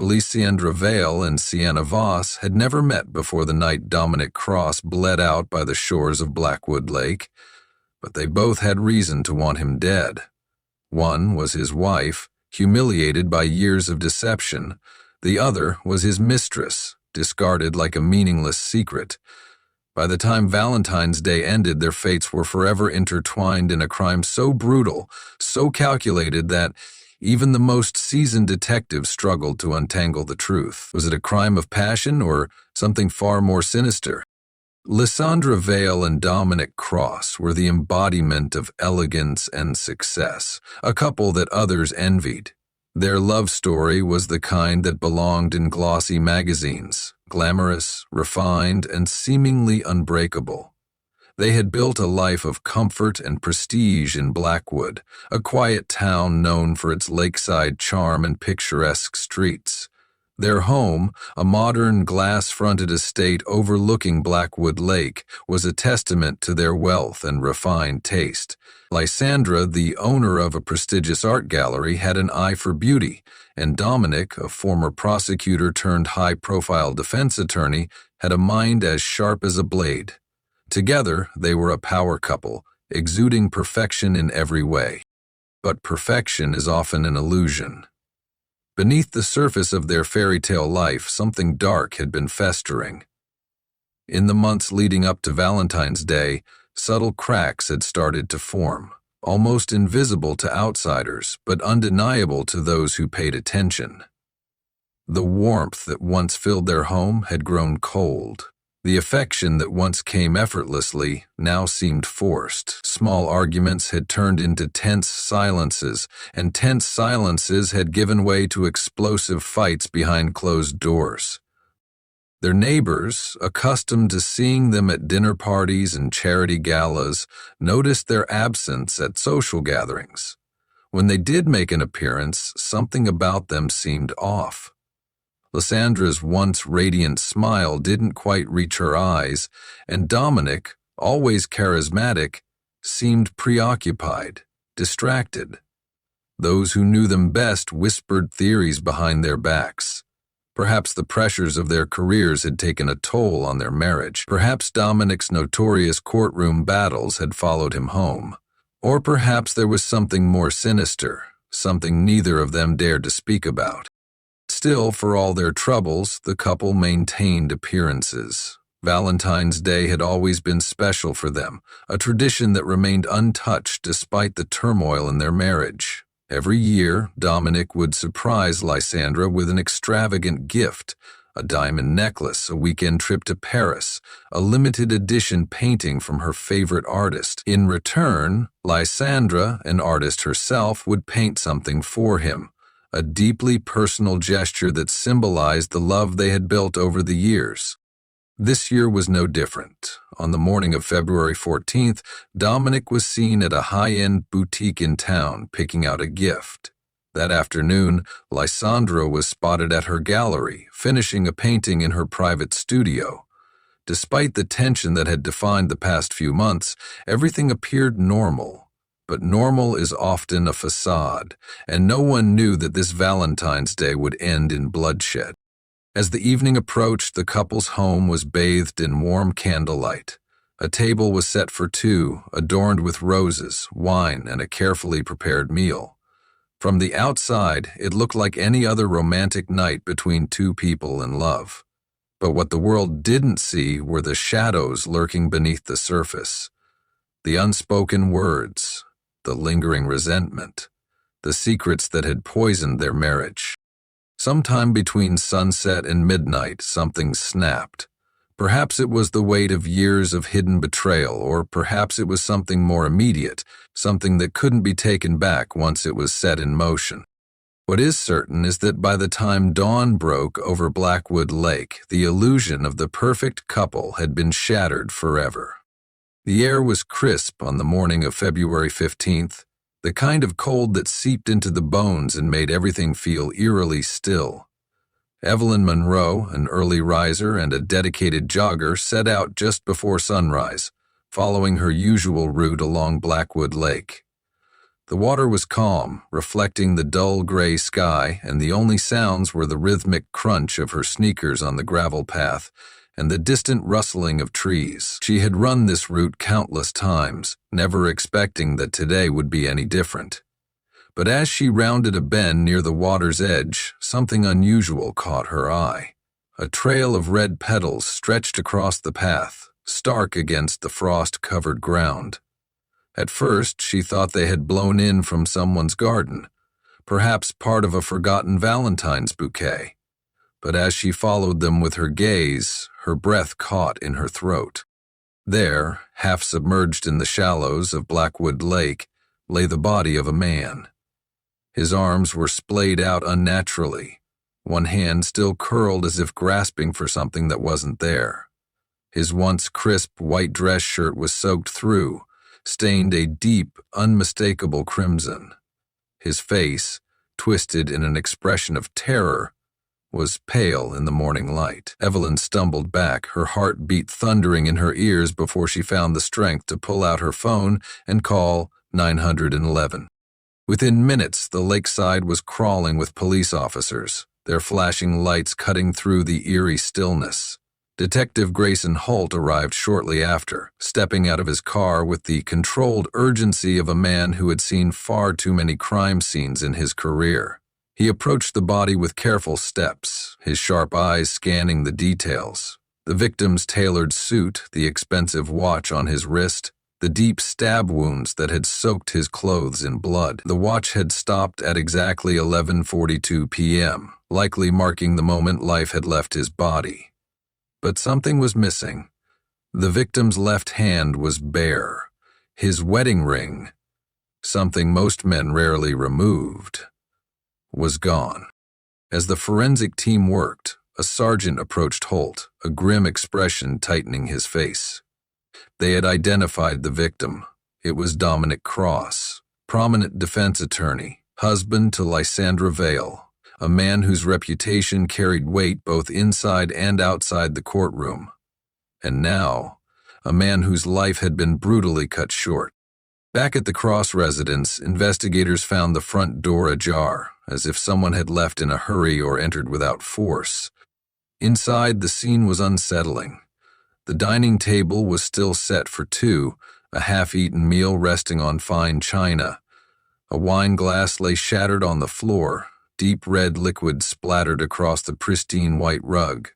Lysandra Vale and Sienna Voss had never met before the night Dominic Cross bled out by the shores of Blackwood Lake, but they both had reason to want him dead. One was his wife, humiliated by years of deception. The other was his mistress, discarded like a meaningless secret. By the time Valentine's Day ended, their fates were forever intertwined in a crime so brutal, so calculated that even the most seasoned detective struggled to untangle the truth. Was it a crime of passion or something far more sinister? Lysandra Vale and Dominic Cross were the embodiment of elegance and success, a couple that others envied. Their love story was the kind that belonged in glossy magazines, glamorous, refined, and seemingly unbreakable. They had built a life of comfort and prestige in Blackwood, a quiet town known for its lakeside charm and picturesque streets. Their home, a modern glass-fronted estate overlooking Blackwood Lake, was a testament to their wealth and refined taste. Lysandra, the owner of a prestigious art gallery, had an eye for beauty, and Dominic, a former prosecutor turned high-profile defense attorney, had a mind as sharp as a blade. Together, they were a power couple, exuding perfection in every way. But perfection is often an illusion. Beneath the surface of their fairy tale life, something dark had been festering. In the months leading up to Valentine's Day, subtle cracks had started to form, almost invisible to outsiders, but undeniable to those who paid attention. The warmth that once filled their home had grown cold. The affection that once came effortlessly now seemed forced. Small arguments had turned into tense silences, and tense silences had given way to explosive fights behind closed doors. Their neighbors, accustomed to seeing them at dinner parties and charity galas, noticed their absence at social gatherings. When they did make an appearance, something about them seemed off. Lysandra's once radiant smile didn't quite reach her eyes, and Dominic, always charismatic, seemed preoccupied, distracted. Those who knew them best whispered theories behind their backs. Perhaps the pressures of their careers had taken a toll on their marriage. Perhaps Dominic's notorious courtroom battles had followed him home. Or perhaps there was something more sinister, something neither of them dared to speak about. Still, for all their troubles, the couple maintained appearances. Valentine's Day had always been special for them, a tradition that remained untouched despite the turmoil in their marriage. Every year, Dominic would surprise Lysandra with an extravagant gift, a diamond necklace, a weekend trip to Paris, a limited edition painting from her favorite artist. In return, Lysandra, an artist herself, would paint something for him, a deeply personal gesture that symbolized the love they had built over the years. This year was no different. On the morning of February 14th, Dominic was seen at a high-end boutique in town picking out a gift. That afternoon, Lysandra was spotted at her gallery, finishing a painting in her private studio. Despite the tension that had defined the past few months, everything appeared normal. But normal is often a facade, and no one knew that this Valentine's Day would end in bloodshed. As the evening approached, the couple's home was bathed in warm candlelight. A table was set for two, adorned with roses, wine, and a carefully prepared meal. From the outside, it looked like any other romantic night between two people in love. But what the world didn't see were the shadows lurking beneath the surface. The unspoken words, the lingering resentment, the secrets that had poisoned their marriage. Sometime between sunset and midnight, something snapped. Perhaps it was the weight of years of hidden betrayal, or perhaps it was something more immediate, something that couldn't be taken back once it was set in motion. What is certain is that by the time dawn broke over Blackwood Lake, the illusion of the perfect couple had been shattered forever. The air was crisp on the morning of February 15th, the kind of cold that seeped into the bones and made everything feel eerily still. Evelyn Monroe, an early riser and a dedicated jogger, set out just before sunrise, following her usual route along Blackwood Lake. The water was calm, reflecting the dull gray sky, and the only sounds were the rhythmic crunch of her sneakers on the gravel path and the distant rustling of trees. She had run this route countless times, never expecting that today would be any different. But as she rounded a bend near the water's edge, something unusual caught her eye. A trail of red petals stretched across the path, stark against the frost-covered ground. At first, she thought they had blown in from someone's garden, perhaps part of a forgotten Valentine's bouquet. But as she followed them with her gaze, her breath caught in her throat. There, half submerged in the shallows of Blackwood Lake, lay the body of a man. His arms were splayed out unnaturally, one hand still curled as if grasping for something that wasn't there. His once crisp white dress shirt was soaked through, stained a deep, unmistakable crimson. His face, twisted in an expression of terror, was pale in the morning light. Evelyn stumbled back, her heart beat thundering in her ears before she found the strength to pull out her phone and call 911. Within minutes, the lakeside was crawling with police officers, their flashing lights cutting through the eerie stillness. Detective Grayson Holt arrived shortly after, stepping out of his car with the controlled urgency of a man who had seen far too many crime scenes in his career. He approached the body with careful steps, his sharp eyes scanning the details. The victim's tailored suit, the expensive watch on his wrist, the deep stab wounds that had soaked his clothes in blood. The watch had stopped at exactly 11:42 p.m., likely marking the moment life had left his body. But something was missing. The victim's left hand was bare. His wedding ring, something most men rarely removed, was gone. As the forensic team worked, a sergeant approached Holt, a grim expression tightening his face. They had identified the victim. It was Dominic Cross, prominent defense attorney, husband to Lysandra Vale, a man whose reputation carried weight both inside and outside the courtroom. And now, a man whose life had been brutally cut short. Back at the Cross residence, investigators found the front door ajar, as if someone had left in a hurry or entered without force. Inside, the scene was unsettling. The dining table was still set for two, a half-eaten meal resting on fine china. A wine glass lay shattered on the floor, deep red liquid splattered across the pristine white rug.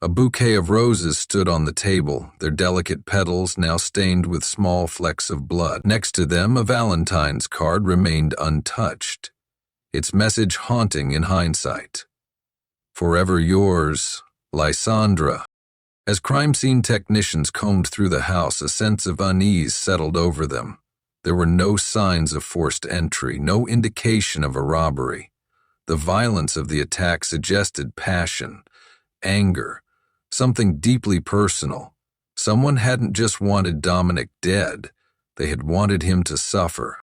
A bouquet of roses stood on the table, their delicate petals now stained with small flecks of blood. Next to them, a Valentine's card remained untouched, its message haunting in hindsight. Forever yours, Lysandra. As crime scene technicians combed through the house, a sense of unease settled over them. There were no signs of forced entry, no indication of a robbery. The violence of the attack suggested passion, anger, something deeply personal. Someone hadn't just wanted Dominic dead, they had wanted him to suffer.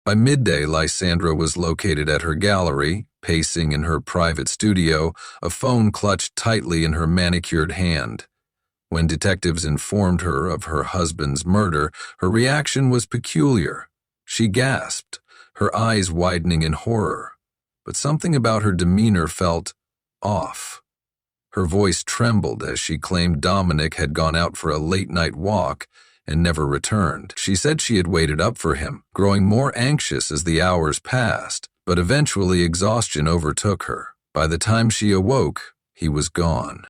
By midday, Lysandra was located at her gallery, pacing in her private studio, a phone clutched tightly in her manicured hand. When detectives informed her of her husband's murder, her reaction was peculiar. She gasped, her eyes widening in horror. But something about her demeanor felt off. Her voice trembled as she claimed Dominic had gone out for a late-night walk and never returned. She said she had waited up for him, growing more anxious as the hours passed, but eventually exhaustion overtook her. By the time she awoke, he was gone.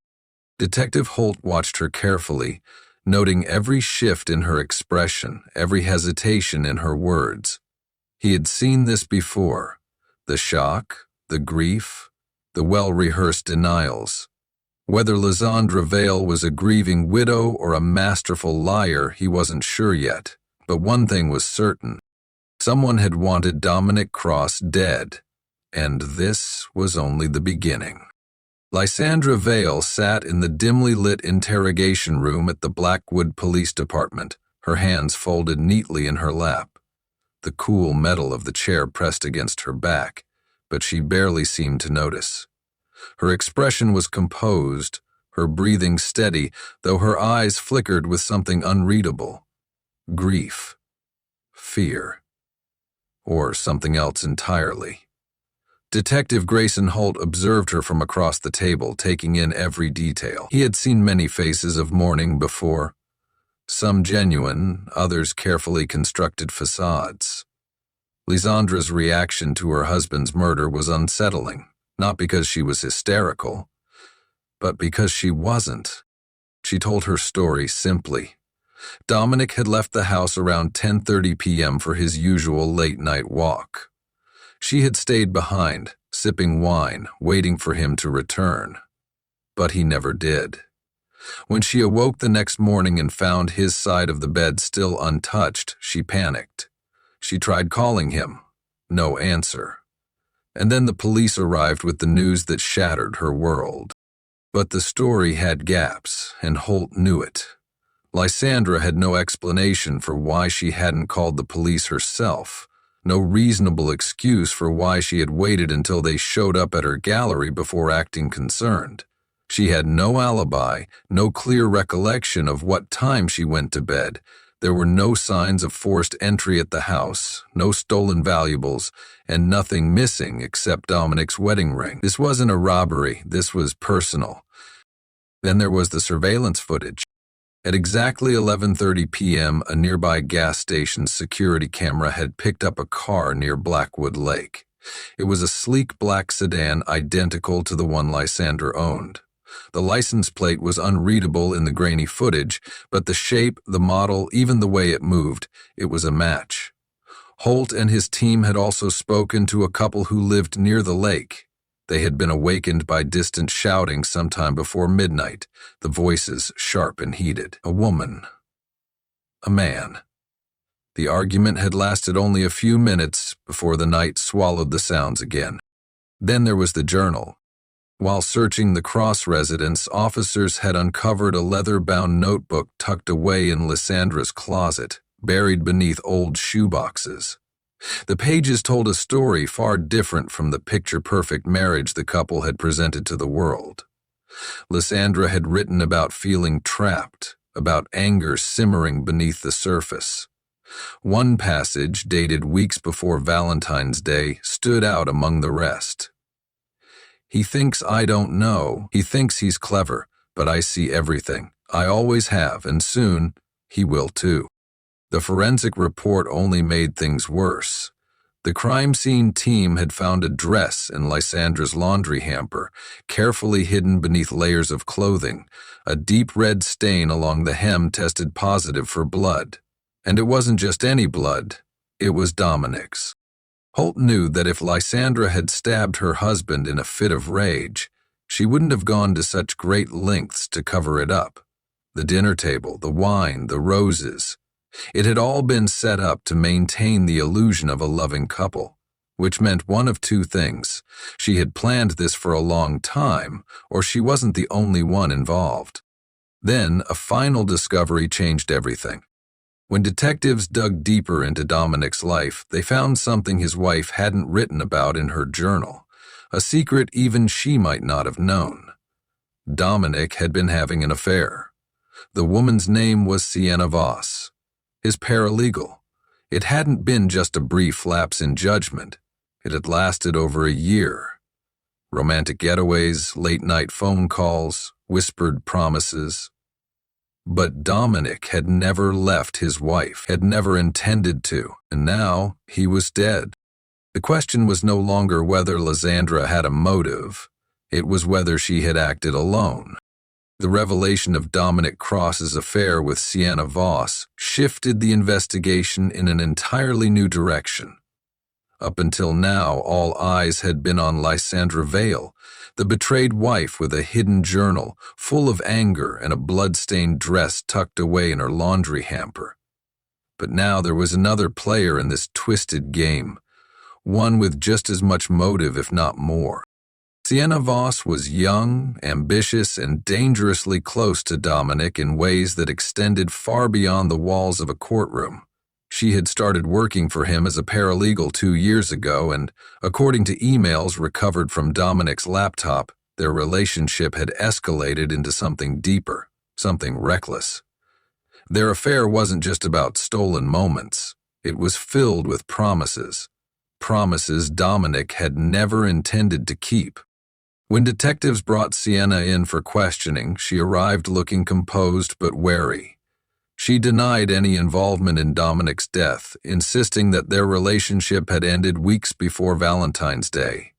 Detective Holt watched her carefully, noting every shift in her expression, every hesitation in her words. He had seen this before. The shock, the grief, the well-rehearsed denials. Whether Lysandra Vale was a grieving widow or a masterful liar, he wasn't sure yet. But one thing was certain. Someone had wanted Dominic Cross dead, and this was only the beginning. Lysandra Vale sat in the dimly lit interrogation room at the Blackwood Police Department, her hands folded neatly in her lap. The cool metal of the chair pressed against her back, but she barely seemed to notice. Her expression was composed, her breathing steady, though her eyes flickered with something unreadable. Grief. Fear. or something else entirely. Detective Grayson Holt observed her from across the table, taking in every detail. He had seen many faces of mourning before, some genuine, others carefully constructed facades. Lysandra's reaction to her husband's murder was unsettling, not because she was hysterical, but because she wasn't. She told her story simply. Dominic had left the house around 10:30 p.m. for his usual late-night walk. She had stayed behind, sipping wine, waiting for him to return. But he never did. When she awoke the next morning and found his side of the bed still untouched, she panicked. She tried calling him. No answer. And then the police arrived with the news that shattered her world. But the story had gaps, and Holt knew it. Lysandra had no explanation for why she hadn't called the police herself, no reasonable excuse for why she had waited until they showed up at her gallery before acting concerned. She had no alibi, no clear recollection of what time she went to bed. There were no signs of forced entry at the house, no stolen valuables, and nothing missing except Dominic's wedding ring. This wasn't a robbery, this was personal. Then there was the surveillance footage. At exactly 11:30 p.m., a nearby gas station's security camera had picked up a car near Blackwood Lake. It was a sleek black sedan identical to the one Lysandra owned. The license plate was unreadable in the grainy footage, but the shape, the model, even the way it moved, it was a match. Holt and his team had also spoken to a couple who lived near the lake. They had been awakened by distant shouting sometime before midnight, the voices sharp and heated. A woman. A man. The argument had lasted only a few minutes before the night swallowed the sounds again. Then there was the journal. While searching the Cross residence, officers had uncovered a leather-bound notebook tucked away in Lysandra's closet, buried beneath old shoeboxes. The pages told a story far different from the picture-perfect marriage the couple had presented to the world. Lysandra had written about feeling trapped, about anger simmering beneath the surface. One passage, dated weeks before Valentine's Day, stood out among the rest. He thinks I don't know. He thinks he's clever, but I see everything. I always have, and soon he will too. The forensic report only made things worse. The crime scene team had found a dress in Lysandra's laundry hamper, carefully hidden beneath layers of clothing. A deep red stain along the hem tested positive for blood. And it wasn't just any blood, it was Dominic's. Holt knew that if Lysandra had stabbed her husband in a fit of rage, she wouldn't have gone to such great lengths to cover it up. The dinner table, the wine, the roses. It had all been set up to maintain the illusion of a loving couple, which meant one of two things. She had planned this for a long time, or she wasn't the only one involved. Then, a final discovery changed everything. When detectives dug deeper into Dominic's life, they found something his wife hadn't written about in her journal, a secret even she might not have known. Dominic had been having an affair. The woman's name was Sienna Voss, his paralegal. It hadn't been just a brief lapse in judgment. It had lasted over a year. Romantic getaways, late-night phone calls, whispered promises. But Dominic had never left his wife, had never intended to, and now he was dead. The question was no longer whether Lysandra had a motive. It was whether she had acted alone. The revelation of Dominic Cross's affair with Sienna Voss shifted the investigation in an entirely new direction. Up until now, all eyes had been on Lysandra Vale, the betrayed wife with a hidden journal full of anger and a blood-stained dress tucked away in her laundry hamper. But now there was another player in this twisted game, one with just as much motive, if not more. Sienna Voss was young, ambitious, and dangerously close to Dominic in ways that extended far beyond the walls of a courtroom. She had started working for him as a paralegal 2 years ago, and according to emails recovered from Dominic's laptop, their relationship had escalated into something deeper, something reckless. Their affair wasn't just about stolen moments. It was filled with promises, promises Dominic had never intended to keep. When detectives brought Sienna in for questioning, she arrived looking composed but wary. She denied any involvement in Dominic's death, insisting that their relationship had ended weeks before Valentine's Day.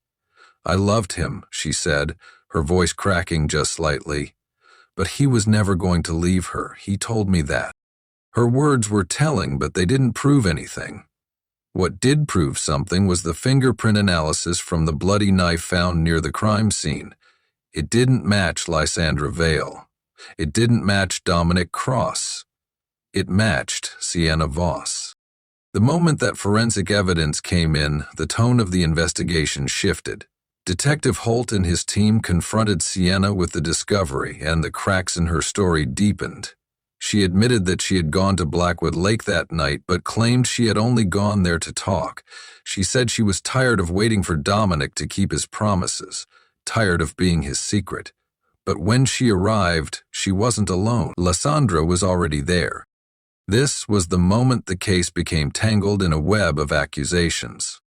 "I loved him," she said, her voice cracking just slightly. "But he was never going to leave her. He told me that." Her words were telling, but they didn't prove anything. What did prove something was the fingerprint analysis from the bloody knife found near the crime scene. It didn't match Lysandra Vale. It didn't match Dominic Cross. It matched Sienna Voss. The moment that forensic evidence came in, the tone of the investigation shifted. Detective Holt and his team confronted Sienna with the discovery, and the cracks in her story deepened. She admitted that she had gone to Blackwood Lake that night, but claimed she had only gone there to talk. She said she was tired of waiting for Dominic to keep his promises, tired of being his secret. But when she arrived, she wasn't alone. Lysandra was already there. This was the moment the case became tangled in a web of accusations.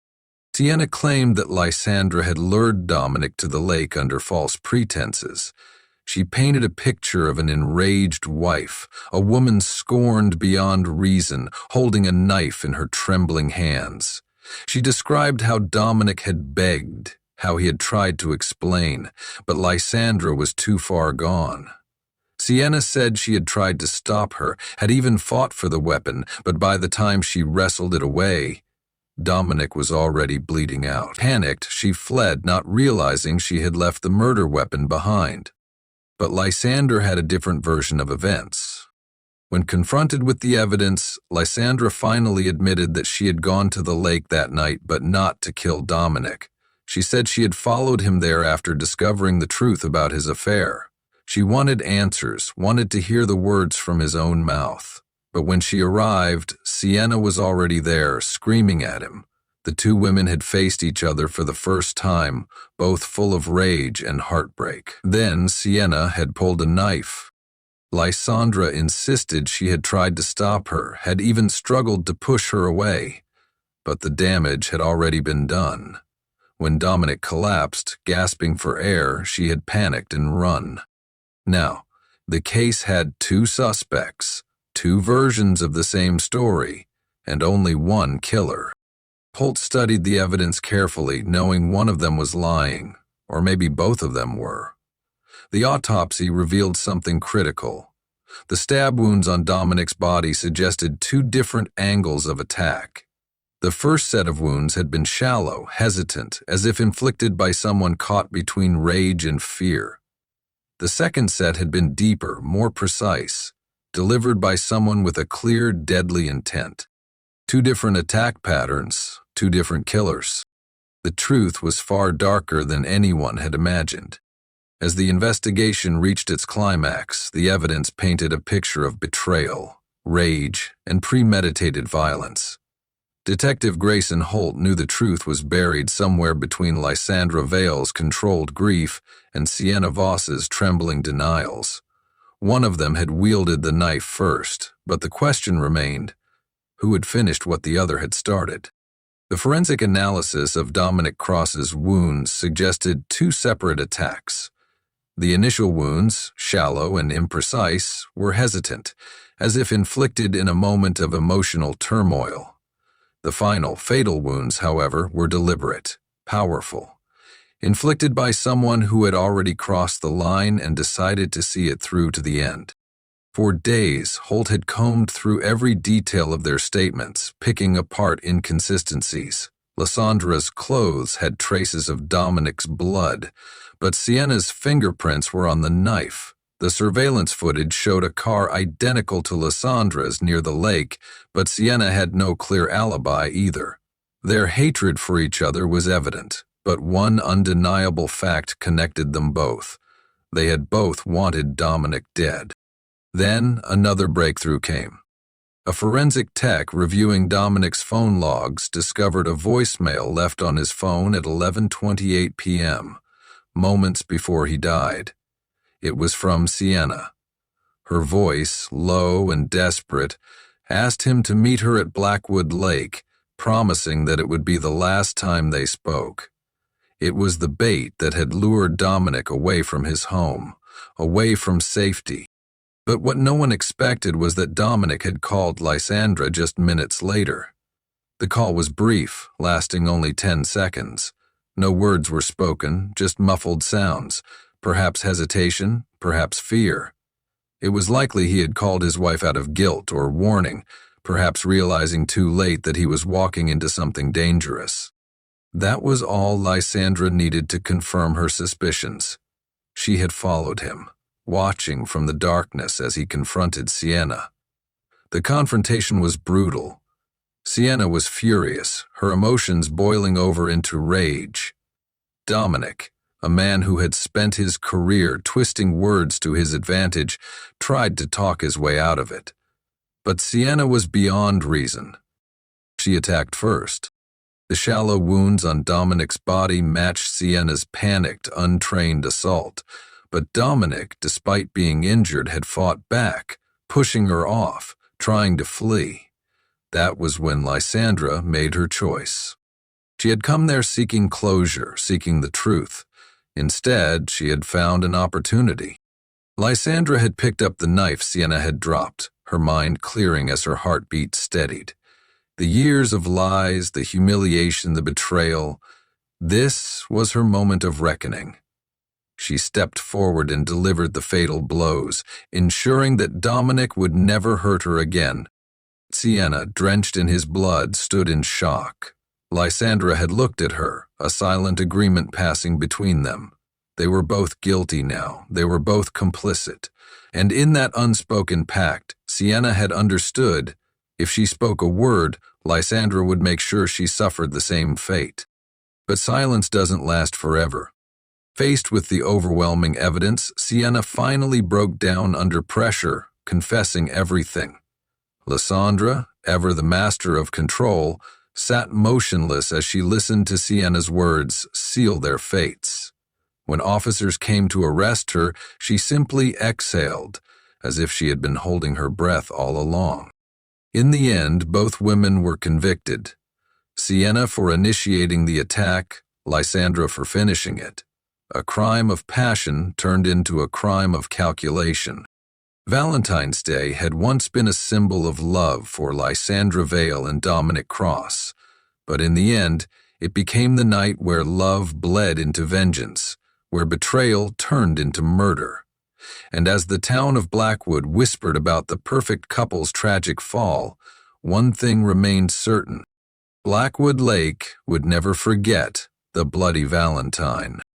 Sienna claimed that Lysandra had lured Dominic to the lake under false pretenses. She painted a picture of an enraged wife, a woman scorned beyond reason, holding a knife in her trembling hands. She described how Dominic had begged, how he had tried to explain, but Lysandra was too far gone. Sienna said she had tried to stop her, had even fought for the weapon, but by the time she wrestled it away, Dominic was already bleeding out. Panicked, she fled, not realizing she had left the murder weapon behind. But Lysandra had a different version of events. When confronted with the evidence, Lysandra finally admitted that she had gone to the lake that night, but not to kill Dominic. She said she had followed him there after discovering the truth about his affair. She wanted answers, wanted to hear the words from his own mouth. But when she arrived, Sienna was already there, screaming at him. The two women had faced each other for the first time, both full of rage and heartbreak. Then Sienna had pulled a knife. Lysandra insisted she had tried to stop her, had even struggled to push her away. But the damage had already been done. When Dominic collapsed, gasping for air, she had panicked and run. Now, the case had two suspects, two versions of the same story, and only one killer. Holt studied the evidence carefully, knowing one of them was lying, or maybe both of them were. The autopsy revealed something critical. The stab wounds on Dominic's body suggested two different angles of attack. The first set of wounds had been shallow, hesitant, as if inflicted by someone caught between rage and fear. The second set had been deeper, more precise, delivered by someone with a clear, deadly intent. Two different attack patterns, two different killers. The truth was far darker than anyone had imagined. As the investigation reached its climax, the evidence painted a picture of betrayal, rage, and premeditated violence. Detective Grayson Holt knew the truth was buried somewhere between Lysandra Vale's controlled grief and Sienna Voss's trembling denials. One of them had wielded the knife first, but the question remained, who had finished what the other had started? The forensic analysis of Dominic Cross's wounds suggested two separate attacks. The initial wounds, shallow and imprecise, were hesitant, as if inflicted in a moment of emotional turmoil. The final, fatal wounds, however, were deliberate, powerful, inflicted by someone who had already crossed the line and decided to see it through to the end. For days, Holt had combed through every detail of their statements, picking apart inconsistencies. Lysandra's clothes had traces of Dominic's blood, but Sienna's fingerprints were on the knife. The surveillance footage showed a car identical to Lysandra's near the lake, but Sienna had no clear alibi either. Their hatred for each other was evident, but one undeniable fact connected them both. They had both wanted Dominic dead. Then another breakthrough came. A forensic tech reviewing Dominic's phone logs discovered a voicemail left on his phone at 11:28 p.m., moments before he died. It was from Sienna. Her voice, low and desperate, asked him to meet her at Blackwood Lake, promising that it would be the last time they spoke. It was the bait that had lured Dominic away from his home, away from safety. But what no one expected was that Dominic had called Lysandra just minutes later. The call was brief, lasting only 10 seconds. No words were spoken, just muffled sounds, perhaps hesitation, perhaps fear. It was likely he had called his wife out of guilt or warning, perhaps realizing too late that he was walking into something dangerous. That was all Lysandra needed to confirm her suspicions. She had followed him, watching from the darkness as he confronted Sienna. The confrontation was brutal. Sienna was furious, her emotions boiling over into rage. Dominic, a man who had spent his career twisting words to his advantage, tried to talk his way out of it. But Sienna was beyond reason. She attacked first. The shallow wounds on Dominic's body matched Sienna's panicked, untrained assault. But Dominic, despite being injured, had fought back, pushing her off, trying to flee. That was when Lysandra made her choice. She had come there seeking closure, seeking the truth. Instead, she had found an opportunity. Lysandra had picked up the knife Sienna had dropped, her mind clearing as her heartbeat steadied. The years of lies, the humiliation, the betrayal, this was her moment of reckoning. She stepped forward and delivered the fatal blows, ensuring that Dominic would never hurt her again. Sienna, drenched in his blood, stood in shock. Lysandra had looked at her, a silent agreement passing between them. They were both guilty now, they were both complicit. And in that unspoken pact, Sienna had understood, if she spoke a word, Lysandra would make sure she suffered the same fate. But silence doesn't last forever. Faced with the overwhelming evidence, Sienna finally broke down under pressure, confessing everything. Lysandra, ever the master of control, sat motionless as she listened to Sienna's words seal their fates. When officers came to arrest her, she simply exhaled, as if she had been holding her breath all along. In the end, both women were convicted. Sienna for initiating the attack, Lysandra for finishing it. A crime of passion turned into a crime of calculation. Valentine's Day had once been a symbol of love for Lysandra Vale and Dominic Cross, but in the end, it became the night where love bled into vengeance, where betrayal turned into murder. And as the town of Blackwood whispered about the perfect couple's tragic fall, one thing remained certain. Blackwood Lake would never forget the bloody Valentine.